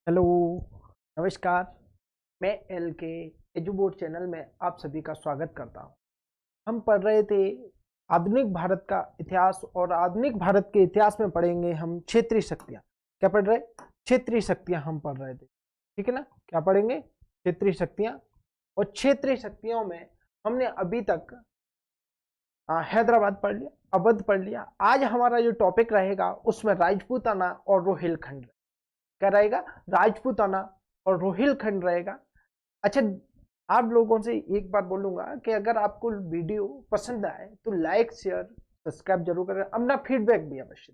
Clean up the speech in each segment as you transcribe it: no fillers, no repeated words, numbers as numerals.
Hello, नमस्कार। मैं L के एजुबोर्ड चैनल में आप सभी का स्वागत करता हूं। हम पढ़ रहे थे आधुनिक भारत का इतिहास, और आधुनिक भारत के इतिहास में पढ़ेंगे हम क्षेत्रीय शक्तियां। क्या पढ़ रहे? क्षेत्रीय शक्तियां हम पढ़ रहे थे, ठीक है ना। क्या पढ़ेंगे? क्षेत्रीय शक्तियां। और क्षेत्रीय शक्तियों में हमने अभी तक हैदराबाद पढ़ लिया, अवध पढ़ लिया। आज हमारा जो टॉपिक रहेगा उसमें राजपूताना और रोहिलखंड। क्या रहेगा? राजपूताना और रोहिलखंड रहेगा। अच्छा, आप लोगों से एक बात बोलूंगा कि अगर आपको वीडियो पसंद आए तो लाइक शेयर सब्सक्राइब जरूर करें। अपना फीडबैक भी अवश्य,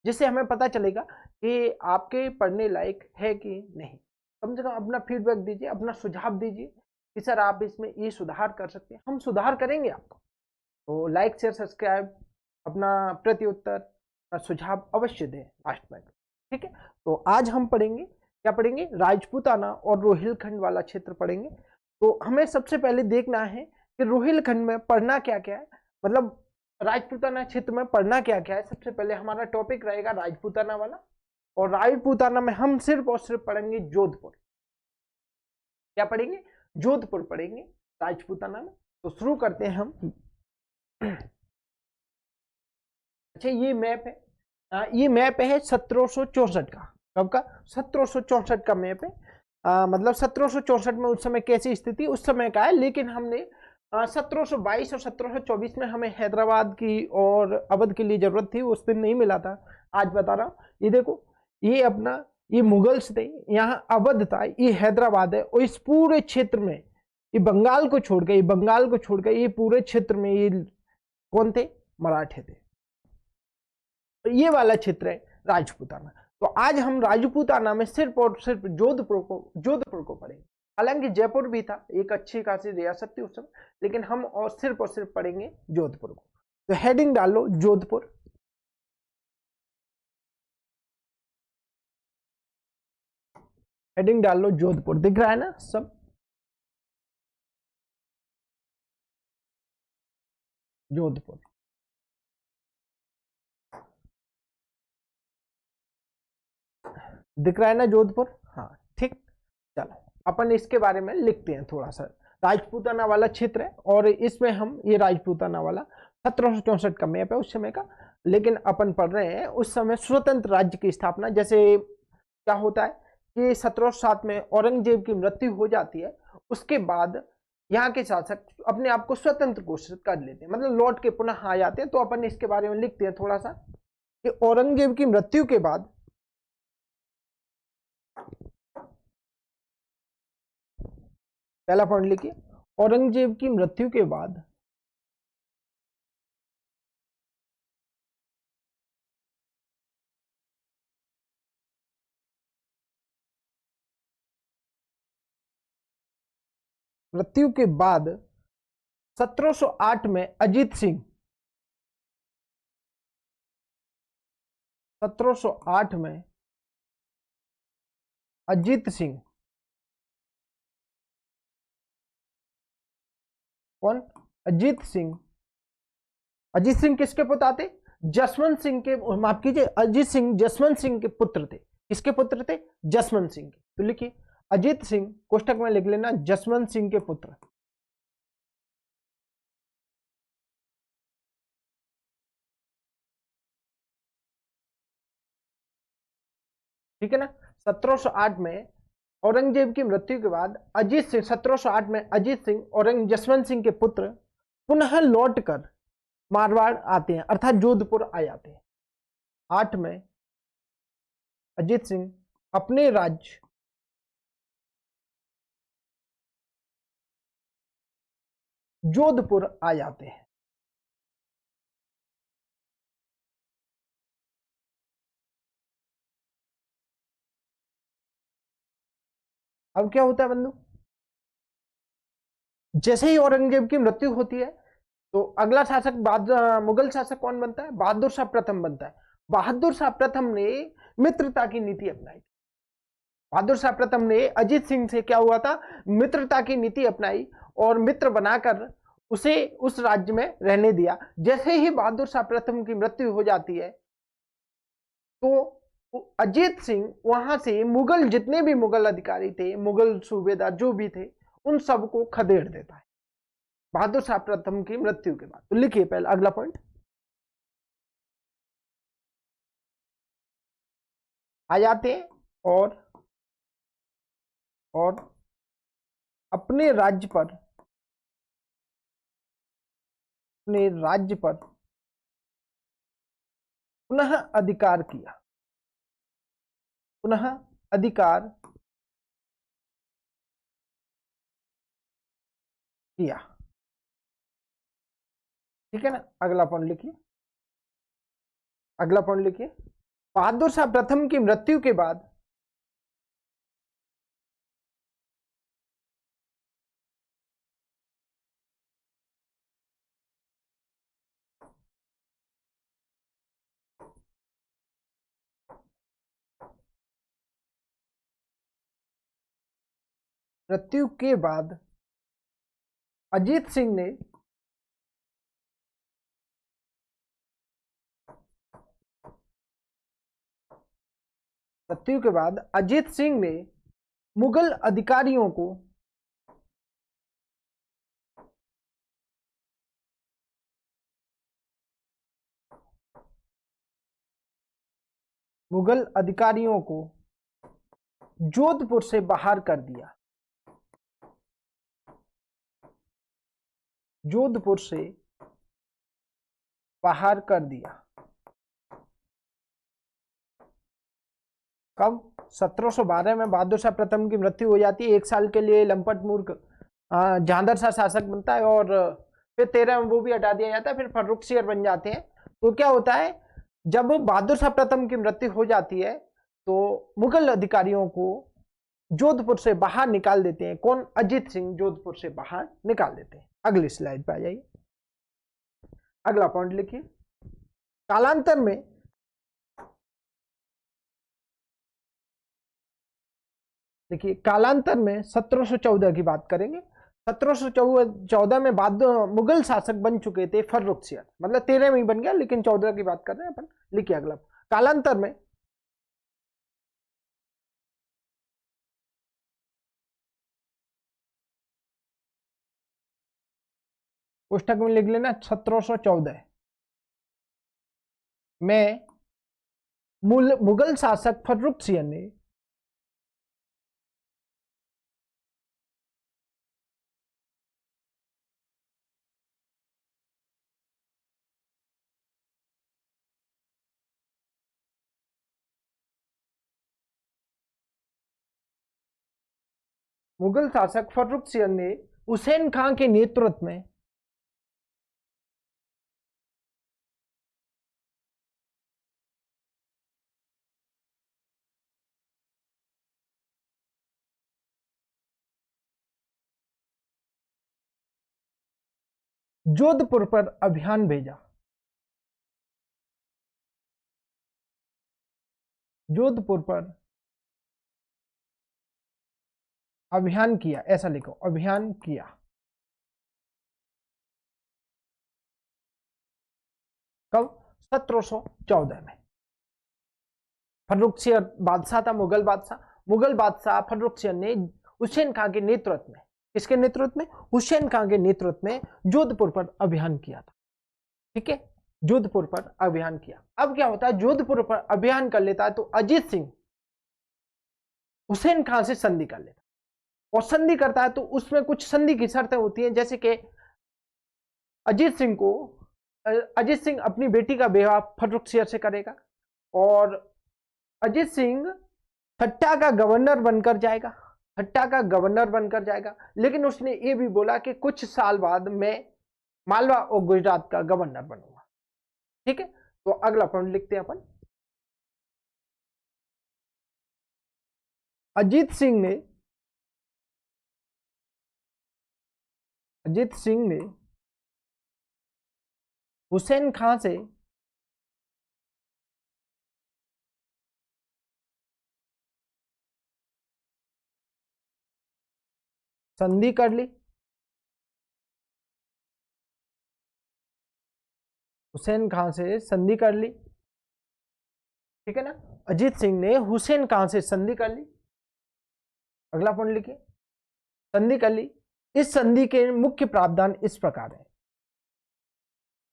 जिससे हमें पता चलेगा कि आपके पढ़ने लायक है कि नहीं। कम से कम अपना फीडबैक दीजिए, अपना सुझाव दीजिए कि सर आप इसमें ये सुधार कर सकते हैं। हम सुधार करेंगे आपको। तो लाइक शेयर सब्सक्राइब, अपना प्रत्युत्तर सुझाव अवश्य दें लास्ट में, ठीक है। तो आज हम पढ़ेंगे, क्या पढ़ेंगे? राजपूताना और रोहिलखंड वाला क्षेत्र पढ़ेंगे। तो हमें सबसे पहले देखना है कि रोहिलखंड में पढ़ना क्या क्या है, मतलब राजपूताना क्षेत्र में पढ़ना क्या क्या है। सबसे पहले हमारा टॉपिक रहेगा राजपूताना वाला, और राजपूताना में हम सिर्फ और सिर्फ पढ़ेंगे जोधपुर। क्या पढ़ेंगे? जोधपुर पढ़ेंगे राजपूताना में। तो शुरू करते हैं हम। अच्छा, ये मैप है, ये मैप है 1764 का। कब का? 1764 का मैप है। मतलब 1764 में उस समय कैसी स्थिति उस समय का है, लेकिन हमने 1722 और 1724 में हमें हैदराबाद की और अवध के लिए जरूरत थी, उस दिन नहीं मिला था। आज बता रहा हूँ, ये देखो, ये अपना ये मुगल्स थे, यहाँ अवध था, ये हैदराबाद है। और इस पूरे क्षेत्र में ये बंगाल को छोड़ के, ये बंगाल को छोड़ के ये पूरे क्षेत्र में ये कौन थे? मराठे थे। तो ये वाला क्षेत्र है राजपूताना। तो आज हम राजपूताना में सिर्फ और सिर्फ जोधपुर को पढ़ेंगे। हालांकि जयपुर भी था, एक अच्छी खासी रियासत थी उस समय, लेकिन हम और सिर्फ पढ़ेंगे जोधपुर को। तो हेडिंग डालो जोधपुर। हेडिंग डाल लो जोधपुर। दिख रहा है ना सब? जोधपुर दिख रहा है ना? जोधपुर, हाँ ठीक। चलो अपन इसके बारे में लिखते हैं थोड़ा सा। राजपूताना वाला क्षेत्र है, और इसमें हम ये राजपूताना वाला 1764 का मैप है उस समय का। लेकिन अपन पढ़ रहे हैं उस समय स्वतंत्र राज्य की स्थापना। जैसे क्या होता है कि 1707 में औरंगजेब की मृत्यु हो जाती है, उसके बाद यहाँ के शासक अपने आप को स्वतंत्र घोषित कर लेते हैं, मतलब लौट के पुनः आ जाते हैं। तो अपन इसके बारे में लिखते हैं थोड़ा सा कि औरंगजेब की मृत्यु के बाद पहला पॉइंट लिखिए, औरंगजेब की मृत्यु के बाद मृत्यु के बाद 1708 में अजीत सिंह, 1708 में अजीत सिंह, कौन? अजीत सिंह। अजीत सिंह किसके पुत्र थे? जसवंत सिंह के, माफ कीजिए, अजीत सिंह जसवंत सिंह के पुत्र थे। किसके पुत्र थे? जसवंत सिंह के। तो लिखिए अजीत सिंह, कोष्टक में लिख लेना जसवंत सिंह के पुत्र। ठीक है ना। 1708 में औरंगजेब की मृत्यु के बाद अजीत सिंह, 1708 में अजीत सिंह औरंग जसवंत सिंह के पुत्र पुनः लौटकर मारवाड़ आते हैं, अर्थात जोधपुर आ जाते हैं। 8 में अजीत सिंह अपने राज्य जोधपुर आ जाते हैं। अब क्या होता है बंधु? जैसे ही औरंगजेब की मृत्यु होती है, तो अगला शासक मुगल शासक कौन बनता है? बहादुर शाह प्रथम बनता है। बहादुर शाह प्रथम ने मित्रता की नीति अपनाई। बहादुर शाह प्रथम ने अजीत सिंह से क्या हुआ था? मित्रता की नीति अपनाई, और मित्र बनाकर उसे उस राज्य में रहने दिया। जैसे ही बहादुर शाह प्रथम की मृत्यु हो जाती है, तो अजीत सिंह वहां से मुगल, जितने भी मुगल अधिकारी थे, मुगल सूबेदार जो भी थे, उन सबको खदेड़ देता है बहादुर शाह प्रथम की मृत्यु के बाद। तो लिखिए पहले अगला पॉइंट, आ जाते हैं और अपने राज्य पर पुनः अधिकार किया, पुनः अधिकार किया। ठीक है ना, अगला पॉइंट लिखिए, अगला पॉइंट लिखिए, बहादुर शाह प्रथम की मृत्यु के बाद अजीत सिंह ने मृत्यु के बाद अजीत सिंह ने मुगल अधिकारियों को जोधपुर से बाहर कर दिया, जोधपुर से बाहर कर दिया। कब? 1712 में बहादुर शाह प्रथम की मृत्यु हो जाती है। एक साल के लिए लंपट मूर्ख जहांदर शाह शासक बनता है और फिर 13 में वो भी हटा दिया जाता है, फिर फर्रुखसियर बन जाते हैं। तो क्या होता है, जब बहादुर शाह प्रथम की मृत्यु हो जाती है तो मुगल अधिकारियों को जोधपुर से बाहर निकाल देते हैं। कौन? अजीत सिंह जोधपुर से बाहर निकाल देते हैं। अगली स्लाइड पे आ जाइए, अगला पॉइंट लिखिए, कालांतर में देखिए, कालांतर में 1714 की बात करेंगे। 1714 में बाद मुगल शासक बन चुके थे फर्रुखसियर, मतलब 13 में ही बन गया, लेकिन 14 की बात कर रहे हैं अपन। लिखिए अगला, कालांतर में पुस्तक में लिख लेना 1714 में मुगल शासक फर्रुखसियर ने मुगल शासक फर्रुखसियर ने हुसैन खां के नेतृत्व में जोधपुर पर अभियान भेजा, जोधपुर पर अभियान किया, ऐसा लिखो, अभियान किया। कब? 1714 में। फर्रुखसियर बादशाह था, मुगल बादशाह। मुगल बादशाह फर्रुखसियर ने हुसैन खां के नेतृत्व में, किसके नेतृत्व में? हुसैन खां के नेतृत्व में जोधपुर पर अभियान किया था। ठीक है, जोधपुर पर अभियान किया। अब क्या होता है, जोधपुर पर अभियान कर लेता है तो अजीत सिंह हुसैन खां से संधि कर लेता है, और संधि करता है तो उसमें कुछ संधि की शर्तें होती हैं, जैसे कि अजीत सिंह अपनी बेटी का विवाह फर्रुखसियर से करेगा, और अजीत सिंह ठट्टा का गवर्नर बनकर जाएगा, ठट्टा का गवर्नर बनकर जाएगा। लेकिन उसने ये भी बोला कि कुछ साल बाद मैं मालवा और गुजरात का गवर्नर बनूंगा। ठीक है, तो अगला पॉइंट लिखते हैं अपन, अजीत सिंह ने हुसैन खां से संधि कर ली, हुसैन खां से संधि कर ली, ठीक है ना। अजीत सिंह ने हुसैन खान से संधि कर ली। अगला पॉइंट लिखिए, संधि कर ली। इस संधि के मुख्य प्रावधान इस प्रकार है।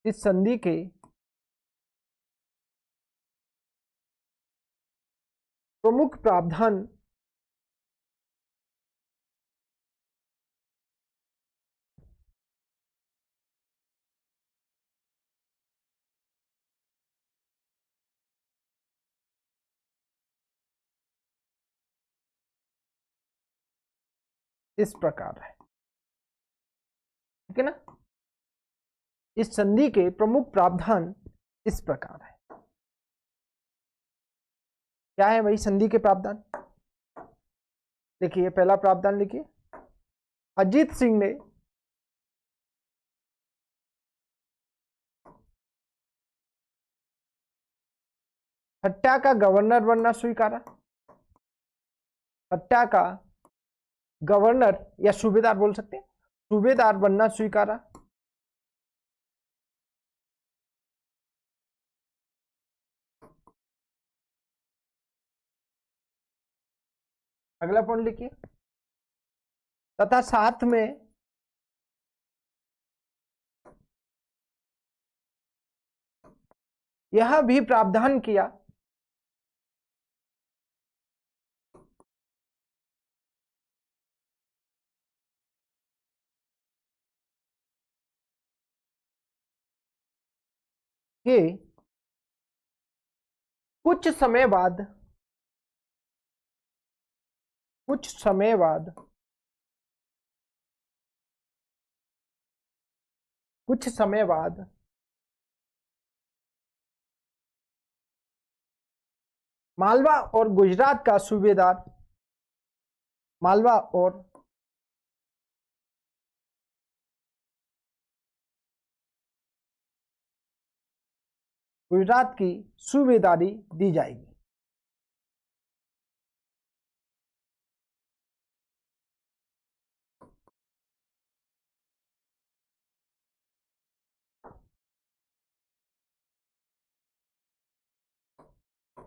इस संधि के प्रमुख प्रावधान इस प्रकार है। ठीक है ना। इस संधि के प्रमुख प्रावधान इस प्रकार है। क्या है भाई संधि के प्रावधान? देखिए पहला प्रावधान लिखिए, अजीत सिंह ने ठट्टा का गवर्नर बनना स्वीकारा। ठट्टा का गवर्नर या सूबेदार बोल सकते हैं, सूबेदार बनना स्वीकारा। अगला पॉइंट लिखिए, तथा साथ में यह भी प्रावधान किया कि कुछ समय बाद कुछ समय बाद कुछ समय बाद मालवा और गुजरात का सूबेदार, मालवा और गुजरात की सूबेदारी दी जाएगी।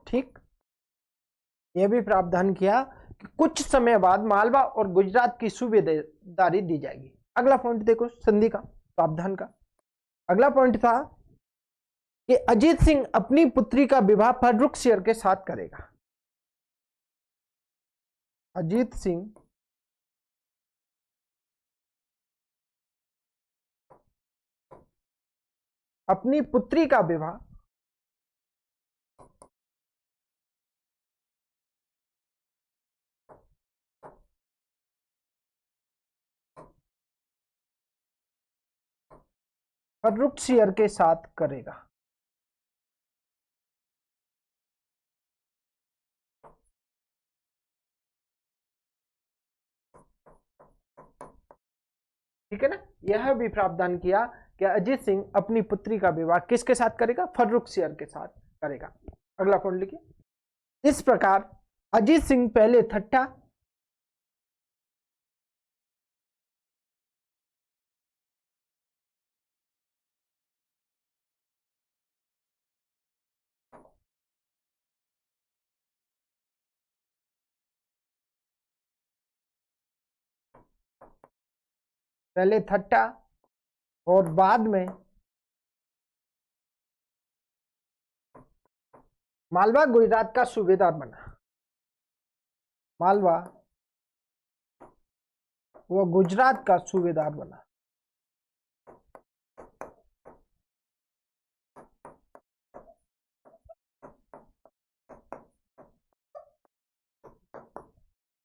ठीक, यह भी प्रावधान किया कि कुछ समय बाद मालवा और गुजरात की सूबेदारी दी जाएगी। अगला पॉइंट देखो संधि का प्रावधान का। अगला पॉइंट था कि अजीत सिंह अपनी पुत्री का विवाह फर्रुख सियर के साथ करेगा। अजीत सिंह अपनी पुत्री का विवाह फर्रुख सियर के साथ करेगा। ठीक है ना। यह भी प्रावधान किया कि अजीत सिंह अपनी पुत्री का विवाह किसके साथ करेगा? फर्रुख सियर के साथ करेगा। अगला पॉइंट लिखिए, इस प्रकार अजीत सिंह पहले ठट्टा पहले ठट्टा और बाद में मालवा गुजरात का सूबेदार बना। मालवा वो गुजरात का सूबेदार बना।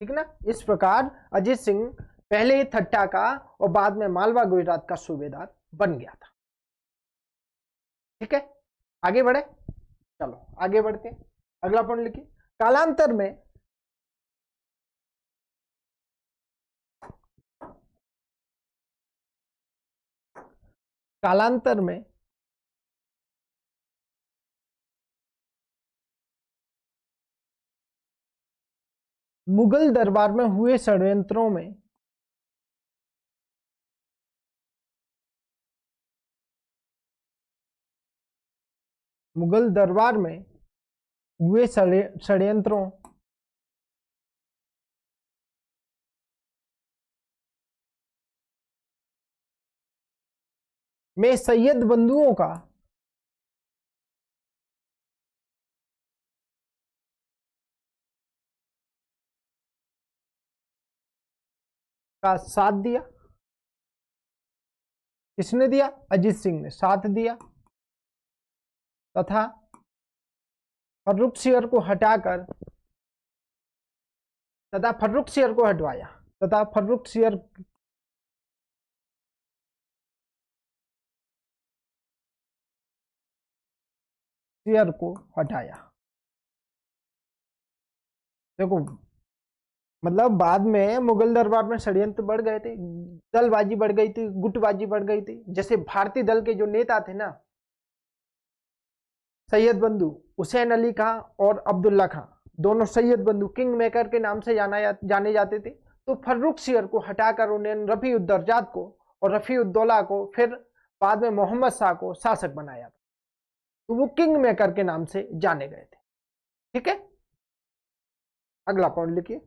ठीक ना। इस प्रकार अजीत सिंह पहले ही ठट्टा का और बाद में मालवा गुजरात का सूबेदार बन गया था। ठीक है, आगे बढ़े, चलो आगे बढ़ते हैं। अगला पॉइंट लिखिए, कालांतर में कालांतर में मुगल दरबार में हुए षड्यंत्रों में मुगल दरबार में हुए षड्यंत्रों में सैयद बंधुओं का साथ दिया। किसने दिया? अजीत सिंह ने साथ दिया तथा फर्रुखसियर को हटाकर फर्रुखसियर को हटवाया तथा फर्रुखसियर को हटाया। देखो मतलब बाद में मुगल दरबार में षड्यंत्र बढ़ गए थे, दलबाजी बढ़ गई थी, गुटबाजी बढ़ गई थी। जैसे भारतीय दल के जो नेता थे ना, सैयद बंधु, हुसैन अली खां और अब्दुल्ला खां, दोनों सैयद बंधु किंग मेकर के नाम से जाने जाते थे। तो फर्रुखसियर को हटाकर उन्हें रफी उद्दरजात को और रफी उद्दौला को, फिर बाद में मोहम्मद शाह को शासक बनाया था। तो वो किंग मेकर के नाम से जाने गए थे। ठीक है, अगला पॉइंट लिखिए।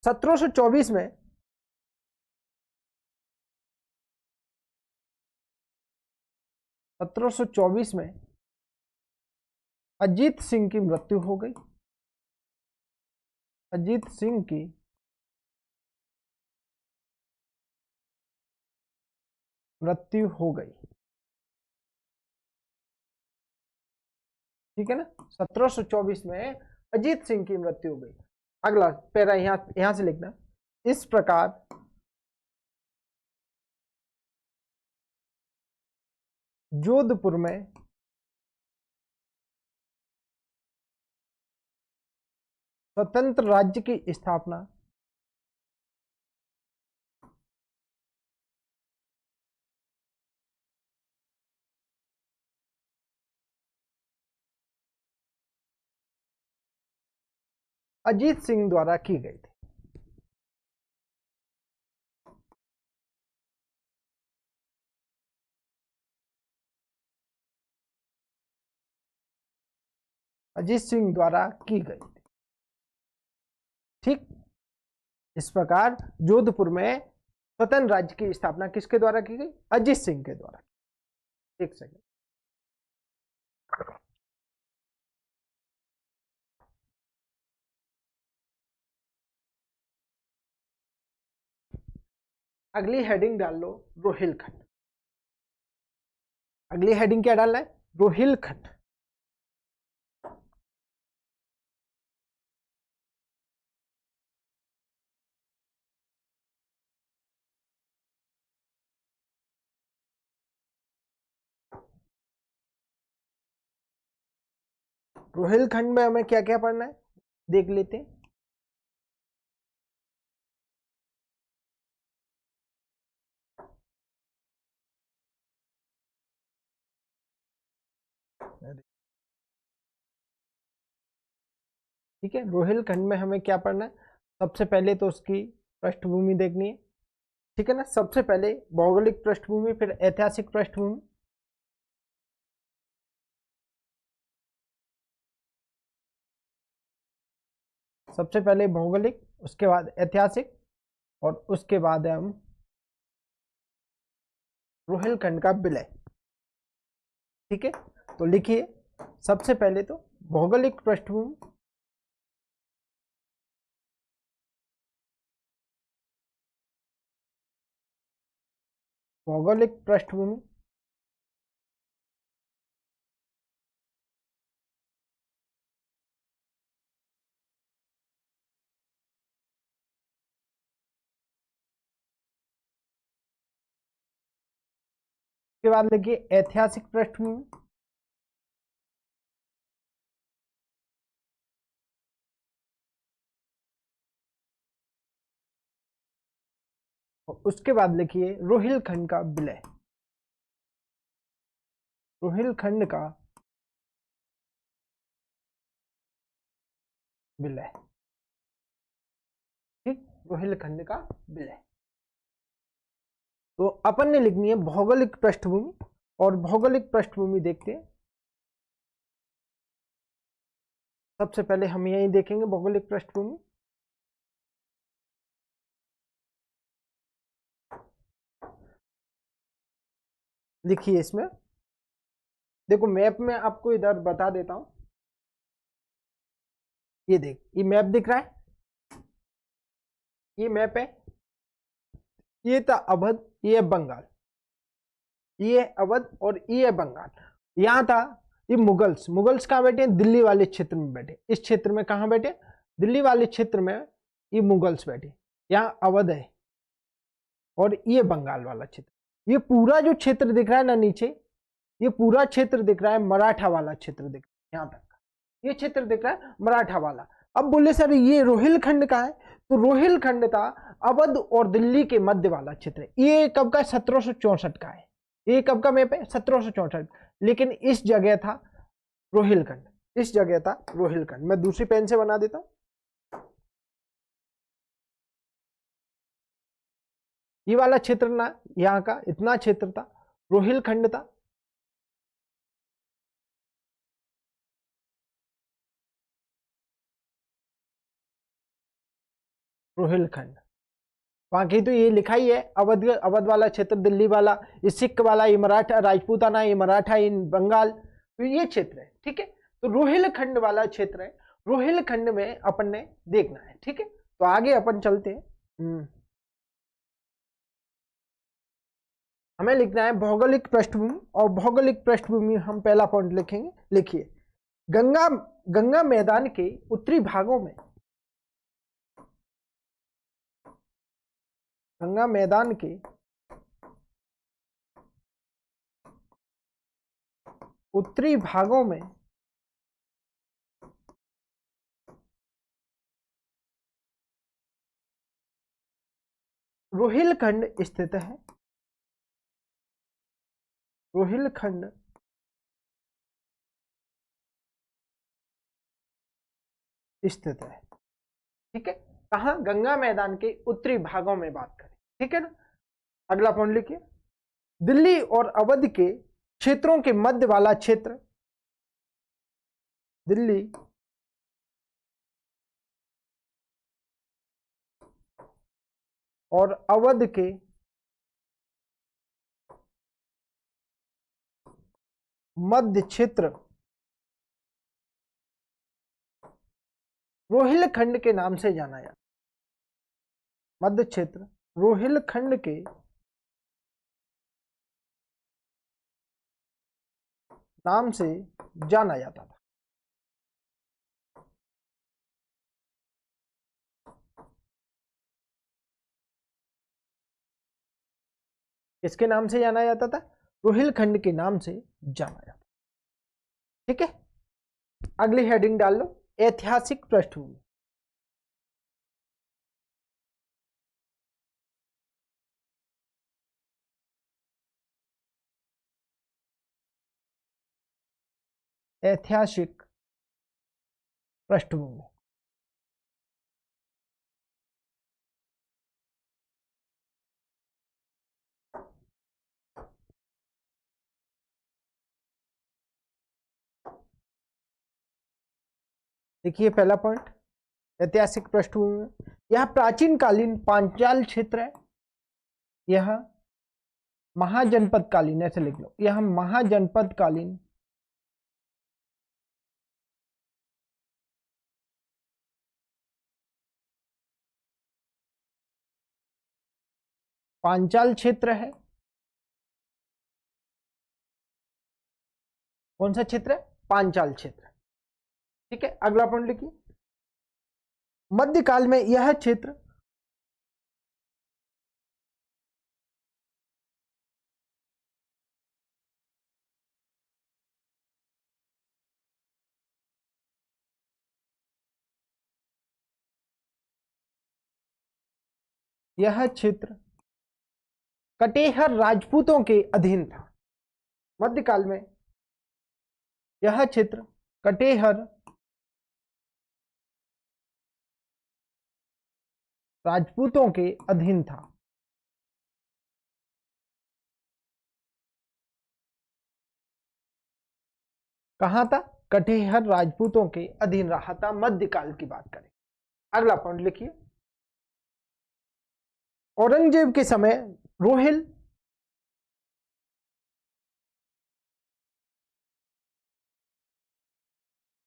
1724 में अजीत सिंह की मृत्यु हो गई। अजीत सिंह की मृत्यु हो गई। ठीक है ना, 1724 में अजीत सिंह की मृत्यु हो गई। अगला पैरा यहां से लिखना। इस प्रकार जोधपुर में स्वतंत्र राज्य की स्थापना अजीत सिंह द्वारा की गई थी। अजीत सिंह द्वारा की गई थी। ठीक, इस प्रकार जोधपुर में स्वतंत्र राज्य की स्थापना किसके द्वारा की गई? अजीत सिंह के द्वारा। एक सेकेंड। अगली हेडिंग डाल लो रोहिलखंड। अगली हेडिंग क्या डालना है? रोहिलखंड। रोहिलखंड में हमें क्या क्या पढ़ना है देख लेते हैं। ठीक है, रोहिलखंड में हमें क्या पढ़ना है? सबसे पहले तो उसकी पृष्ठभूमि देखनी है। ठीक है ना, सबसे पहले भौगोलिक पृष्ठभूमि, फिर ऐतिहासिक पृष्ठभूमि। सबसे पहले भौगोलिक, उसके बाद ऐतिहासिक, और उसके बाद हम रोहिलखंड का विलय। ठीक है, तो लिखिए सबसे पहले तो भौगोलिक पृष्ठभूमि। भौगोलिक पृष्ठभूमि, उसके बाद लिखिए ऐतिहासिक पृष्ठभूमि। और उसके बाद लिखिए रोहिलखंड का विलय। रोहिलखंड का विलय। ठीक, रोहिलखंड का विलय। तो अपन ने लिखनी है भौगोलिक पृष्ठभूमि, और भौगोलिक पृष्ठभूमि देखते हैं। सबसे पहले हम यही देखेंगे भौगोलिक पृष्ठभूमि। लिखिए इसमें, देखो मैप में आपको इधर बता देता हूं, ये देख, ये मैप दिख रहा है, ये मैप है, ये था अवध, ये बंगाल, ये अवध और ये बंगाल। यहां था ये मुगल्स, मुगल्स कहां बैठे हैं? दिल्ली वाले क्षेत्र में बैठे। इस क्षेत्र में कहां बैठे? दिल्ली वाले क्षेत्र में ये मुगल्स बैठे। यहां अवध है और ये बंगाल वाला क्षेत्र। ये पूरा जो क्षेत्र दिख रहा है ना नीचे, ये पूरा क्षेत्र दिख रहा है मराठा वाला क्षेत्र दिख रहा है, यहां तक ये क्षेत्र दिख रहा है मराठा वाला। अब बोले सर ये रोहिलखंड का है, तो रोहिलखंड था अवध और दिल्ली के मध्य वाला क्षेत्र। ये कब का? 1764 का है। ये कब का मैप है? 1764। लेकिन इस जगह था रोहिलखंड, इस जगह था रोहिलखंड। मैं दूसरी पेन से बना देता हूं। ये वाला क्षेत्र ना, यहां का इतना क्षेत्र था, रोहिलखंड था। रोहिलखंड बाकी तो ये लिखा ही है, अवध, अवध वाला क्षेत्र दिल्ली वाला, ये सिख वाला, ये मराठा राजपूताना, ये मराठा, ये बंगाल, तो ये क्षेत्र है। ठीक है, तो रोहिलखंड वाला क्षेत्र है, रोहिलखंड में अपन ने देखना है। ठीक है, तो आगे अपन चलते हैं। हमें लिखना है भौगोलिक पृष्ठभूमि, और भौगोलिक पृष्ठभूमि हम पहला पॉइंट लिखेंगे। लिखिए, गंगा, गंगा मैदान के उत्तरी भागों में, गंगा मैदान के उत्तरी भागों में रोहिलखंड स्थित है। रोहिलखंड स्थित है। ठीक है, कहां? गंगा मैदान के उत्तरी भागों में बात करें। ठीक है ना, अगला पॉइंट लिखिए, दिल्ली और अवध के क्षेत्रों के मध्य वाला क्षेत्र, दिल्ली और अवध के मध्य क्षेत्र रोहिलखंड के नाम से जाना जाता। मध्य क्षेत्र रोहिलखंड के नाम से जाना जाता था। किसके नाम से जाना जाता था? रोहिलखंड के नाम से जाना जाता। ठीक है, अगली हेडिंग डाल लो, ऐतिहासिक पृष्ठभूमि। ऐतिहासिक पृष्ठभूमि। देखिए पहला पॉइंट, ऐतिहासिक पृष्ठभूमि में यह प्राचीन कालीन पांचाल क्षेत्र है। यह महाजनपद कालीन, ऐसे लिख लो, यह महाजनपद कालीन पांचाल क्षेत्र है। कौन सा क्षेत्र है? पांचाल क्षेत्र। ठीक है, अगला पॉइंट लिखिए, मध्यकाल में यह क्षेत्र यह क्षेत्र कटेहर राजपूतों के अधीन था। मध्यकाल में यह क्षेत्र कटेहर राजपूतों के अधीन था। कहां था? कटिहार राजपूतों के अधीन रहा था मध्यकाल की बात करें। अगला पॉइंट लिखिए, औरंगजेब के समय रोहिल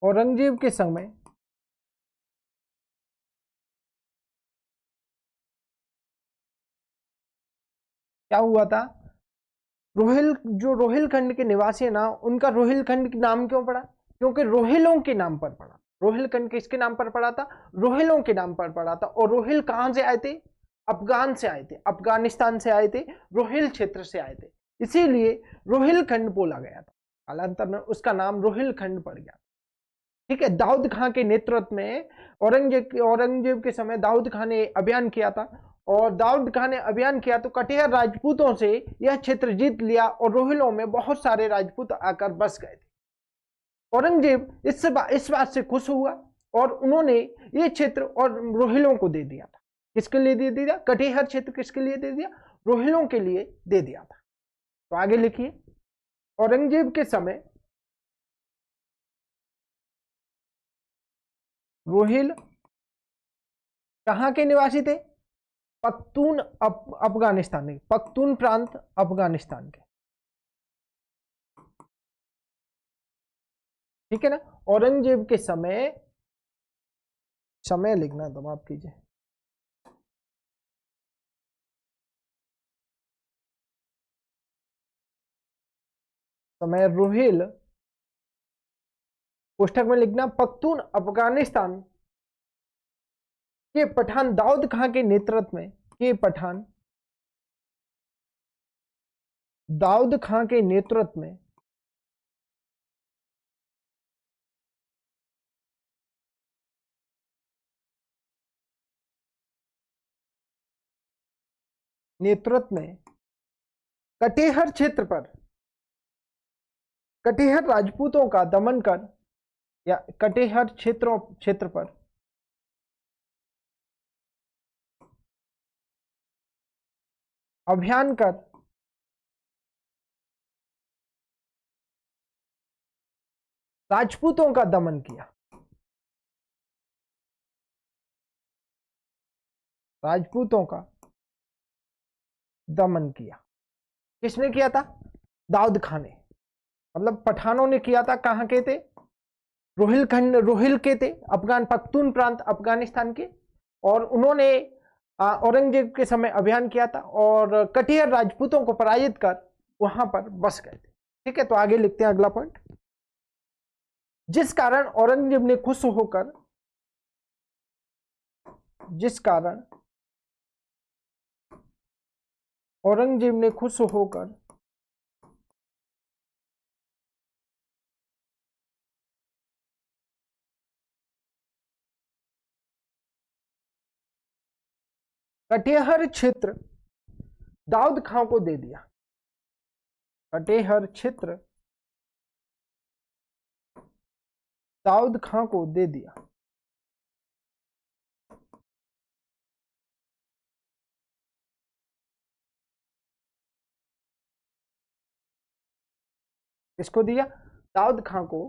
औरंगजेब के समय क्या हुआ था, रोहिलखंड के निवासी है ना, उनका रोहिलखंड नाम क्यों पड़ा, क्योंकि रोहिलों के नाम पर पड़ा। रोहिलखंड किसके नाम पर पड़ा था, रोहिलों के नाम पर पड़ा था। और रोहिल कहां से आए थे, अफगान से आए थे, अफगानिस्तान से आए थे, रोहिल क्षेत्र से आए थे, इसीलिए रोहिलखंड बोला गया था। कालांतर में उसका नाम रोहिलखंड पड़ गया। ठीक है, दाऊद खां के नेतृत्व में औरंगजेब के समय दाऊद खां ने अभियान किया था, और दाऊद खान ने अभियान किया तो कटिहार राजपूतों से यह क्षेत्र जीत लिया, और रोहिलों में बहुत सारे राजपूत आकर बस गए थे। औरंगजेब इस बात से खुश हुआ, और उन्होंने ये क्षेत्र और रोहिलों को दे दिया था। किसके लिए दे दिया, कटिहार क्षेत्र किसके लिए दे दिया, रोहिलों के लिए दे दिया था। तो आगे लिखिए, औरंगजेब के समय रोहिल कहां के निवासी थे, पख्तून अफगानिस्तान के, पख्तून प्रांत अफगानिस्तान के। ठीक है ना, औरंगजेब के समय लिखना तो माफ कीजिए, समय रोहिल पुस्तक में लिखना, पख्तून अफगानिस्तान के पठान दाऊद खां के नेतृत्व में, के पठान दाऊद खां के नेतृत्व में कटिहार क्षेत्र पर, कटिहार राजपूतों का दमन कर, या कटिहार क्षेत्र पर अभियान कर राजपूतों का दमन किया। राजपूतों का दमन किया किसने किया था, दाऊद खान ने, मतलब पठानों ने किया था। कहां के थे, रोहिल के थे, अफगान पख्तून प्रांत अफगानिस्तान के। और उन्होंने औरंगजेब के समय अभियान किया था, और कटिहार राजपूतों को पराजित कर वहां पर बस गए थे। ठीक है, तो आगे लिखते हैं अगला पॉइंट, जिस कारण औरंगजेब ने खुश होकर, जिस कारण औरंगजेब ने खुश होकर कटिहार क्षेत्र दाऊद खां को दे दिया। कटिहार क्षेत्र दाऊद खां को दे दिया। किसको दिया, दाऊद खां को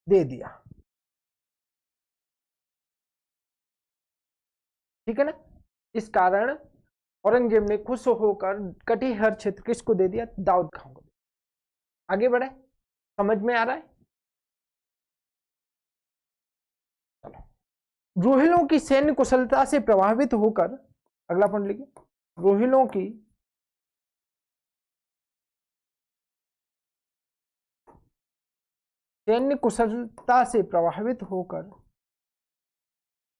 दे दिया। ठीक है ना, इस कारण औरंगजेब ने खुश होकर कटिहार क्षेत्र किसको दे दिया, दाऊद खां को। आगे बढ़े, समझ में आ रहा है, चलो। रोहिलों की सैन्य कुशलता से प्रभावित होकर, अगला पॉइंट लिखिए, रोहिलों की सैन्य कुशलता से प्रभावित होकर,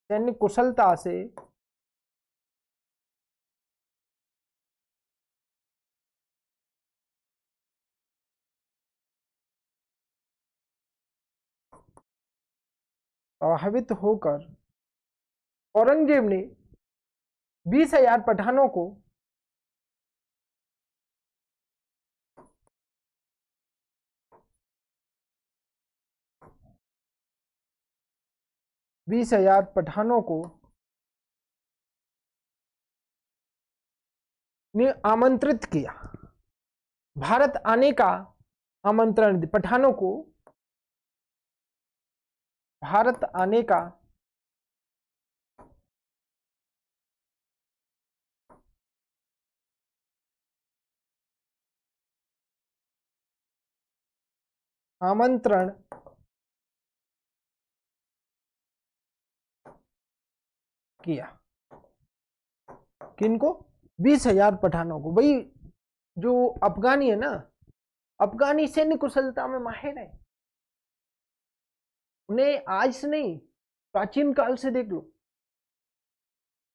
सैन्य कुशलता से प्रभावित होकर औरंगजेब ने 20,000 पठानों को 20,000 पठानों को ने आमंत्रित किया, भारत आने का आमंत्रण, पठानों को भारत आने का आमंत्रण किया। किनको? 20,000 पठानों को। भाई जो अफगानी है ना, अफगानी सैन्य कुशलता में माहिर है। उन्हें आज से नहीं, प्राचीन काल से देख लो,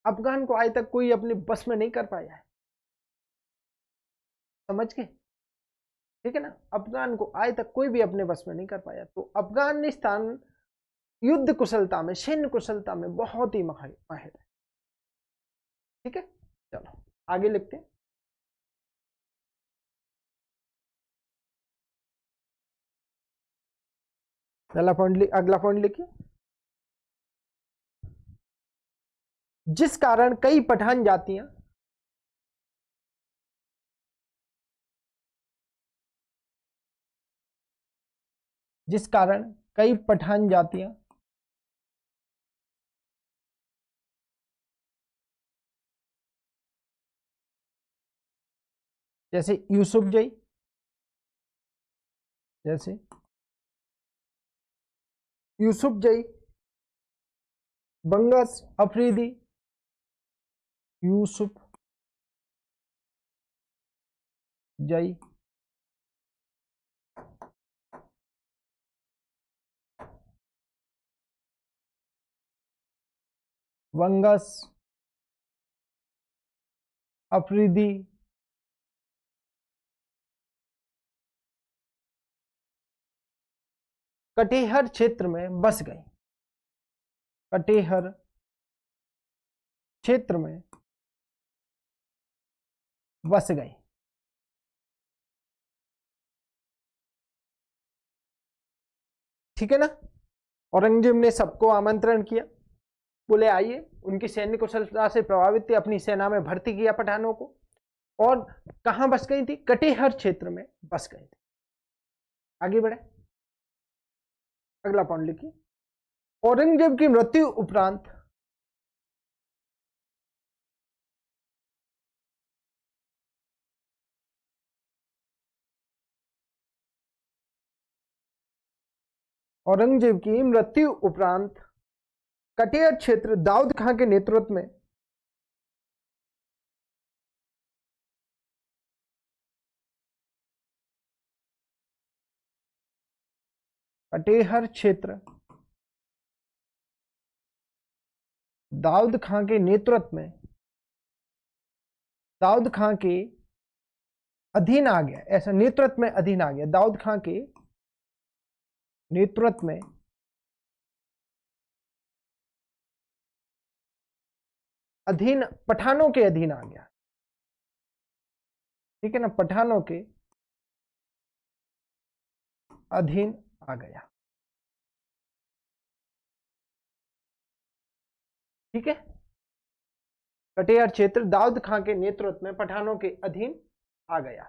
अफगान को आज तक कोई अपने बस में नहीं कर पाया है। समझ के? ठीक है ना, अफगान को आज तक कोई भी अपने बस में नहीं कर पाया। तो अफगानिस्तान युद्ध कुशलता में, सैन्य कुशलता में बहुत ही माहिर है। ठीक है, चलो आगे लिखते हैं। पहला पॉइंट, अगला पॉइंट लिखिए। जिस कारण कई पठान जातियां जिस कारण कई पठान जातियां जैसे यूसुफजई, जैसे यूसुफजई, बंगस अफरीदी, यूसुफ जई, वंगस अफरीदी, कटिहार क्षेत्र में बस गए। कटिहार क्षेत्र में बस गए। ठीक है ना। औरंगजेब ने सबको आमंत्रण किया, बोले आइए। उनकी सैन्य कुशलता से प्रभावित थे, अपनी सेना में भर्ती किया पठानों को। और कहां बस गई थी? कटिहार क्षेत्र में बस गई थी। आगे बढ़े, अगला पॉइंट लिखिए। औरंगजेब की मृत्यु उपरांत औरंगजेब की मृत्यु उपरांत कटिहार क्षेत्र दाऊद खां के नेतृत्व में कटिहार क्षेत्र दाऊद खां के नेतृत्व में, दाऊद खां के अधीन आ गया। ऐसा नेतृत्व में अधीन आ गया, दाऊद खां के नेतृत्व में अधीन, पठानों के अधीन आ गया। ठीक है ना, पठानों के अधीन आ गया। ठीक है, कटिहार क्षेत्र दाऊद खां के नेतृत्व में पठानों के अधीन आ गया।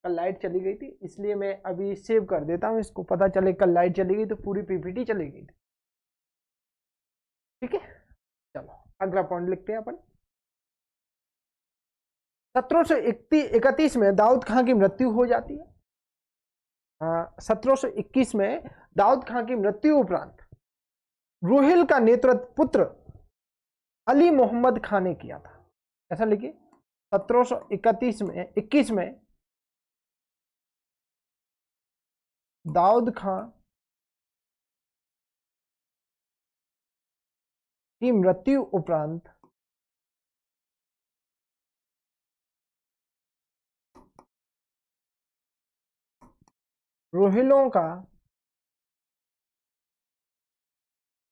कल लाइट चली गई थी, इसलिए मैं अभी सेव कर देता हूं इसको, पता चले कल लाइट चली गई तो पूरी पीपीटी चली गई थी। ठीक है, चलो अगला पॉइंट लिखते हैं अपन। 1731 में दाऊद खां की मृत्यु हो जाती है। 1721 में दाऊद खां की मृत्यु उपरांत रोहिल का नेतृत्व पुत्र अली मोहम्मद खान ने किया था। ऐसा लिखिए, 1731 में 21 में दाऊद खां की मृत्यु उपरांत रोहिलों का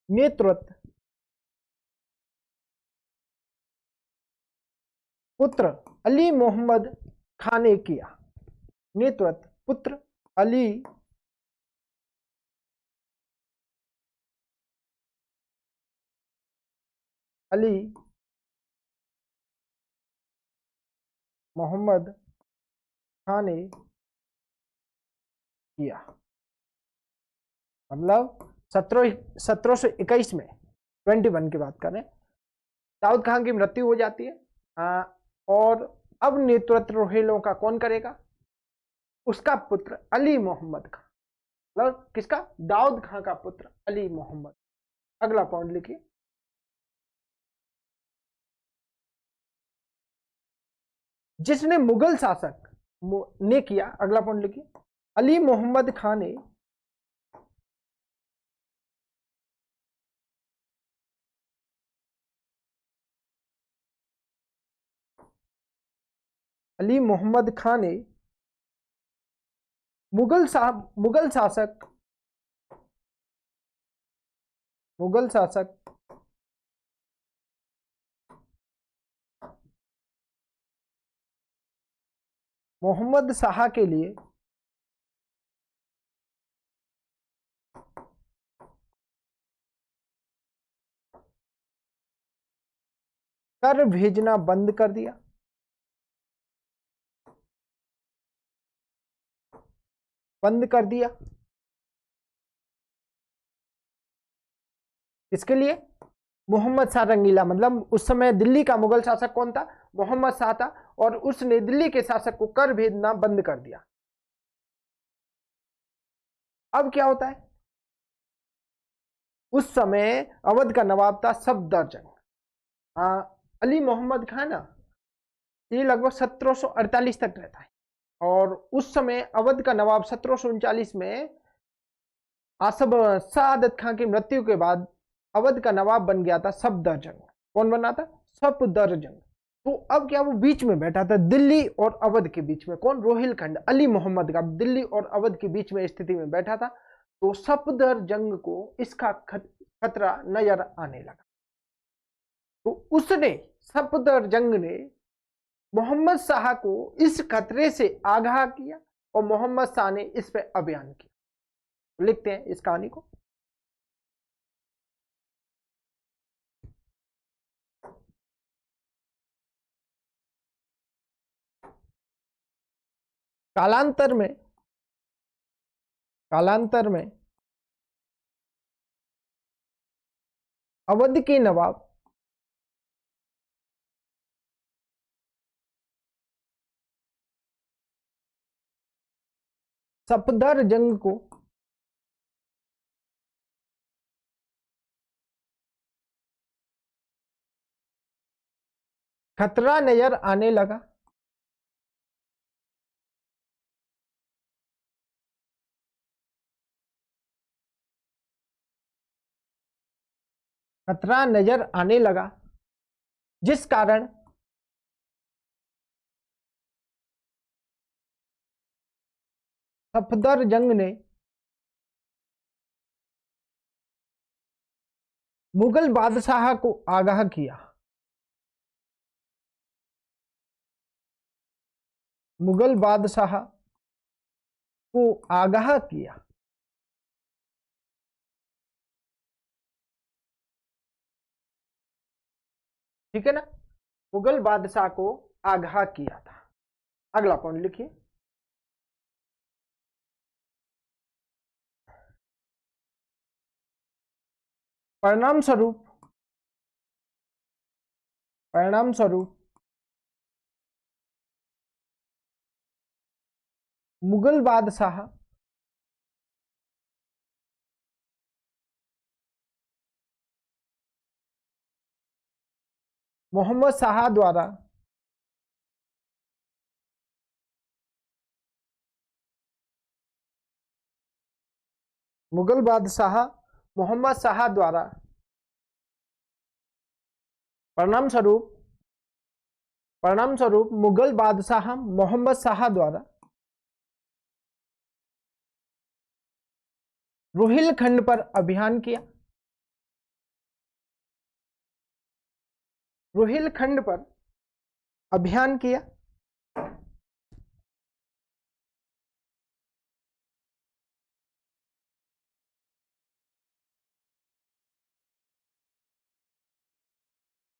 नेतृत्व पुत्र अली मोहम्मद खान ने किया। नेतृत्व पुत्र अली मोहम्मद खान ने किया। मतलब 1721 में, 21 की बात करें, दाऊद खान की मृत्यु हो जाती है। और अब नेतृत्व रोहिलों का कौन करेगा? उसका पुत्र अली मोहम्मद खान, मतलब किसका? दाऊद खान का पुत्र अली मोहम्मद। अगला पॉइंट लिखिए। जिसने मुगल शासक ने किया, अगला पॉइंट लिखिए, अली मोहम्मद खान ने अली मोहम्मद खान ने मुगल शासक मोहम्मद शाह के लिए कर भेजना बंद कर दिया। इसके लिए मोहम्मद शाह रंगीला, मतलब उस समय दिल्ली का मुगल शासक कौन था? मोहम्मद शाह था, और उसने दिल्ली के शासक को कर भेजना बंद कर दिया। अब क्या होता है? उस समय अवध का नवाब था सफदरजंग। अली मोहम्मद खान ना, ये लगभग 1748 तक रहता है, और उस समय अवध का नवाब 1739 में आसफ सआदत खान की मृत्यु के बाद अवध का नवाब बन गया था सफदरजंग। कौन बना था? सफदरजंग। तो अब क्या वो बीच में बैठा था, दिल्ली और अवध के बीच में। कौन? रोहिलखंड अली मोहम्मद का दिल्ली और अवध के बीच में स्थिति में बैठा था। तो सफदरजंग को इसका खतरा नजर आने लगा, तो उसने, सफदरजंग ने मोहम्मद शाह को इस खतरे से आगाह किया, और मोहम्मद शाह ने इस पर अभियान किया। लिखते हैं इस कहानी को। कालांतर में अवध के नवाब सफदरजंग को खतरा नजर आने लगा। जिस कारण सफदरजंग ने मुगल बादशाह को आगाह किया। ठीक है ना? मुगल बादशाह को आगाह किया था। अगला पॉइंट लिखिए। परिणाम स्वरूप मुगल बादशाह मोहम्मद शाह द्वारा मुगल बादशाह मोहम्मद शाह द्वारा परिणाम स्वरूप मुगल बादशाह मोहम्मद शाह द्वारा रोहिलखंड पर अभियान किया। रोहिलखंड पर अभियान किया।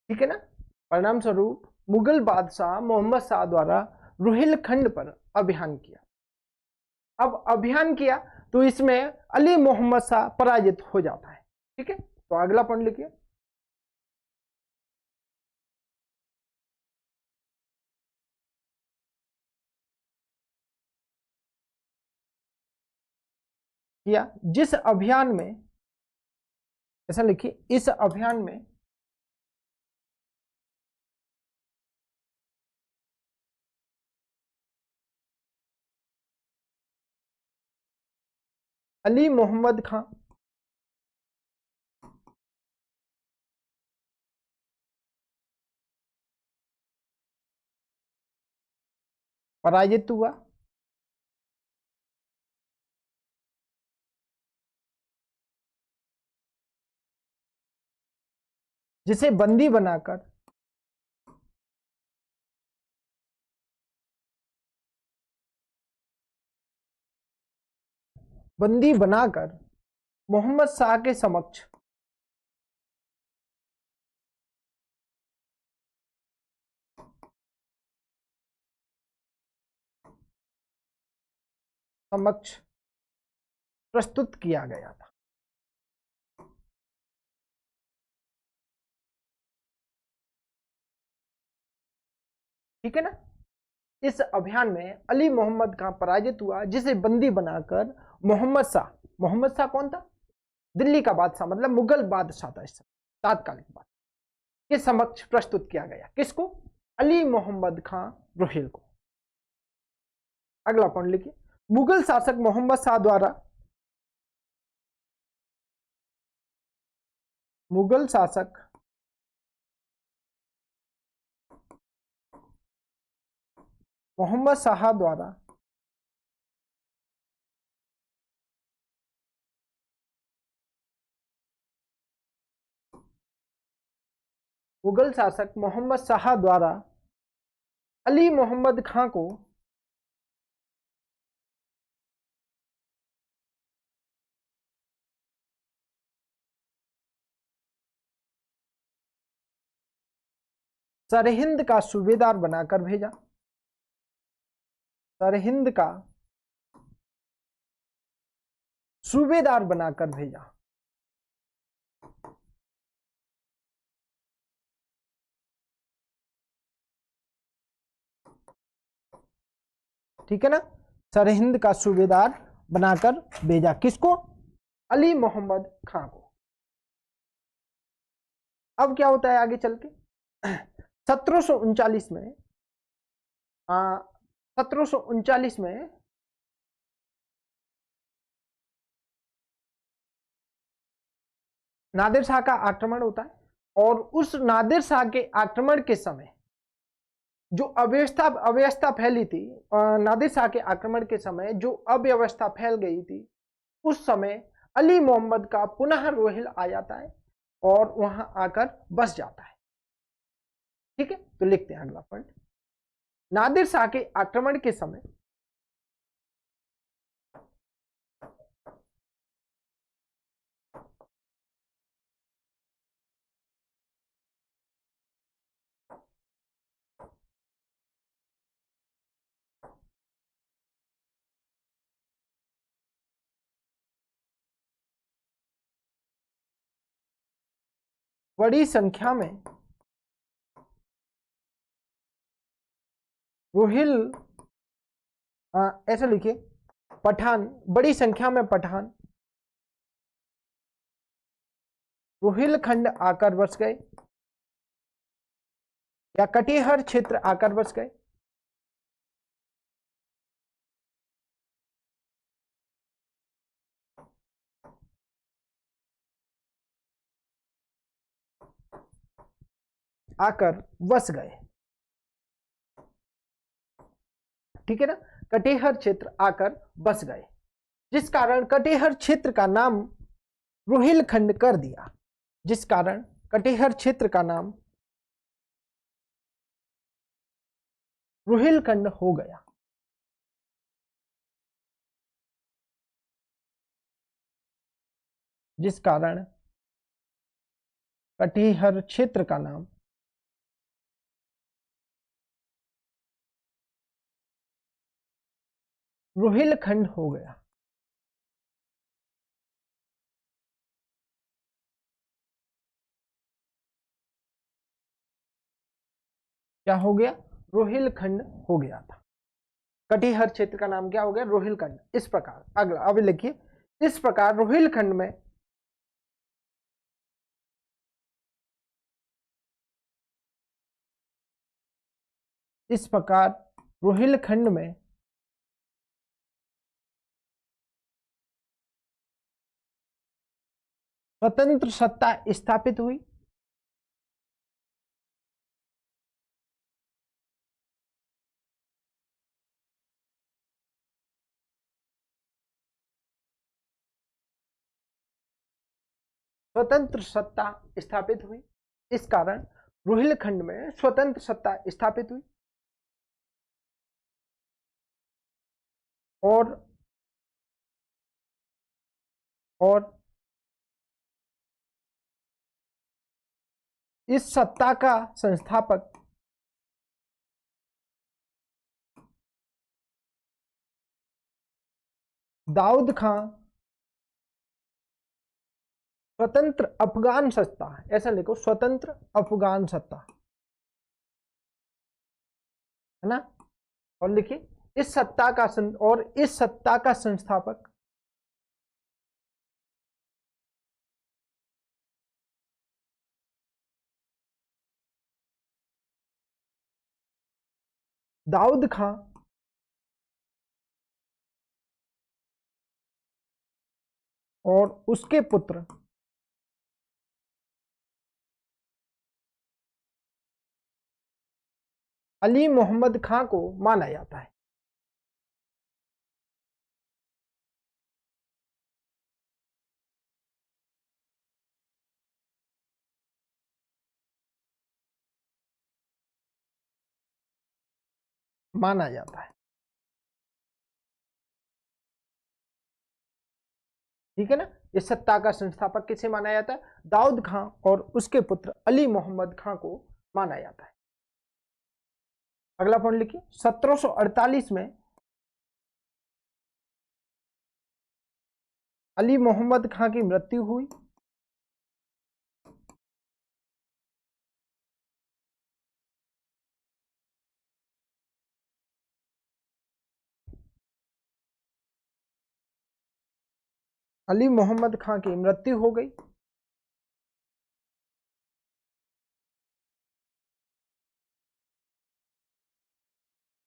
ठीक है ना? परिणाम स्वरूप मुगल बादशाह मोहम्मद शाह द्वारा रोहिलखंड पर अभियान किया। अब अभियान किया तो इसमें अली मोहम्मद शाह पराजित हो जाता है। ठीक है, तो अगला पॉइंट लिखिए। किया जिस अभियान में, ऐसा लिखिए, इस अभियान में अली मोहम्मद खां पराजित हुआ, जिसे बंदी बनाकर मोहम्मद शाह के समक्ष प्रस्तुत किया गया था। ठीक है ना, इस अभियान में अली मोहम्मद खां पराजित हुआ, जिसे बंदी बनाकर मोहम्मद शाह कौन था? दिल्ली का बादशाह, मतलब मुगल बादशाह था इस तात्कालिक बात के समक्ष प्रस्तुत किया गया। किसको? अली मोहम्मद खां रोहिल को। अगला पॉइंट लिखिए। मुगल शासक मोहम्मद शाह द्वारा मुगल शासक मोहम्मद शाह द्वारा मुगल शासक मोहम्मद शाह द्वारा अली मोहम्मद खां को सरहिंद का सूबेदार बनाकर भेजा। सरहिंद का सूबेदार बनाकर भेजा। ठीक है ना, सरहिंद का सूबेदार बनाकर भेजा। किसको? अली मोहम्मद खां को। अब क्या होता है आगे चल के? 1739 में 1739 में नादिर शाह का आक्रमण होता है, और उस नादिर शाह के आक्रमण के समय जो अव्यवस्था फैली थी, नादिर शाह के आक्रमण के समय जो अव्यवस्था फैल गई थी, उस समय अली मोहम्मद का पुनः रोहिल आ जाता है और वहां आकर बस जाता है। ठीक है, तो लिखते हैं अगला पॉइंट। नादिर शाह के आक्रमण के समय बड़ी संख्या में रोहिल, ऐसा लिखिए, पठान, बड़ी संख्या में पठान रोहिलखंड आकर बस गए या कटिहार क्षेत्र आकर बस गए। आकर बस गए। ठीक है ना, कटिहार क्षेत्र आकर बस गए, जिस कारण कटिहार क्षेत्र का नाम रोहिलखंड कर दिया। जिस कारण कटिहार क्षेत्र का नाम रोहिलखंड हो गया। जिस कारण कटिहार क्षेत्र का नाम रोहिलखंड हो गया। क्या हो गया, रोहिलखंड हो गया था। कटिहार क्षेत्र का नाम क्या हो गया, रोहिलखंड। इस प्रकार अगला अब लिखिए, इस प्रकार रोहिलखंड में इस प्रकार रोहिलखंड में स्वतंत्र सत्ता स्थापित हुई। स्वतंत्र सत्ता स्थापित हुई, इस कारण रोहिलखंड में स्वतंत्र सत्ता स्थापित हुई। और इस सत्ता का संस्थापक दाऊद खां स्वतंत्र अफगान सत्ता, ऐसा लिखो, स्वतंत्र अफगान सत्ता, है ना। और लिखिए, इस सत्ता का इस सत्ता का संस्थापक दाऊद खां और उसके पुत्र अली मोहम्मद खां को माना जाता है। माना जाता है, ठीक है ना। इस सत्ता का संस्थापक किसे माना जाता है, दाऊद खां और उसके पुत्र अली मोहम्मद खां को माना जाता है। अगला पॉइंट लिखिए, 1748 में अली मोहम्मद खां की मृत्यु हुई। अली मोहम्मद खां की मृत्यु हो गई।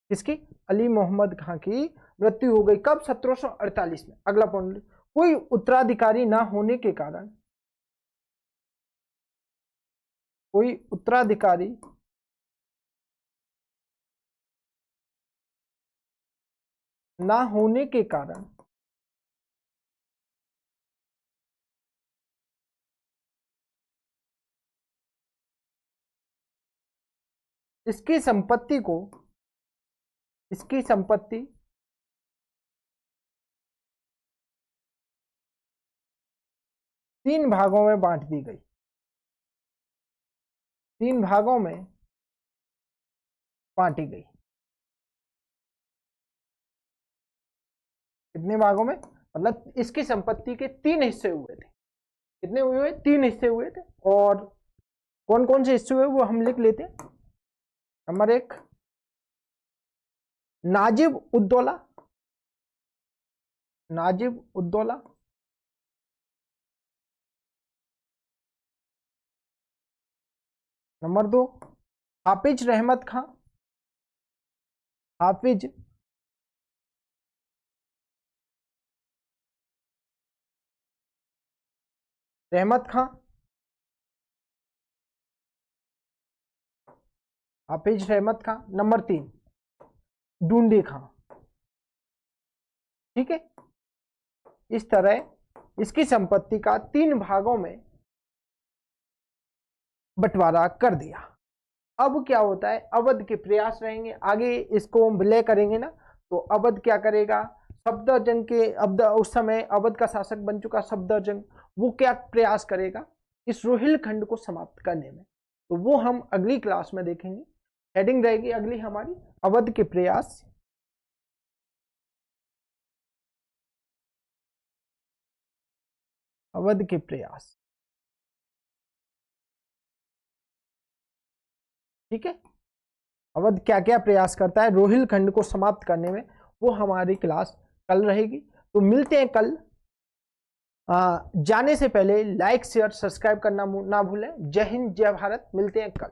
किसकी, अली मोहम्मद खां की मृत्यु हो गई। कब, 1748 में। अगला पॉइंट, कोई उत्तराधिकारी ना होने के कारण, कोई उत्तराधिकारी ना होने के कारण इसकी संपत्ति तीन भागों में बांट दी गई। तीन भागों में बांटी गई। कितने भागों में, मतलब इसकी संपत्ति के तीन हिस्से हुए थे। कितने हुए, तीन हिस्से हुए थे। और कौन कौन से हिस्से हुए वो हम लिख लेते हैं। नंबर एक, Najib ud-Daula, Najib ud-Daula. Number दो, हाफिज रहमत खां, हाफिज रहमत खां, हाफिज रहमत खां। नंबर तीन, ढूंढे खां। ठीक है, इस तरह इसकी संपत्ति का तीन भागों में बंटवारा कर दिया। अब क्या होता है, अवध के प्रयास रहेंगे, आगे इसको हम विलय करेंगे ना, तो अवध क्या करेगा, सफदरजंग के उस समय अवध का शासक बन चुका सफदरजंग, वो क्या प्रयास करेगा इस रोहिलखंड को समाप्त करने में, तो वो हम अगली क्लास में देखेंगे। हेडिंग रहेगी अगली हमारी, अवध के प्रयास, अवध के प्रयास। ठीक है। अवध क्या क्या प्रयास करता है रोहिलखंड को समाप्त करने में, वो हमारी क्लास कल रहेगी। तो मिलते हैं कल। जाने से पहले लाइक शेयर सब्सक्राइब करना ना भूलें। जय हिंद जय भारत, मिलते हैं कल।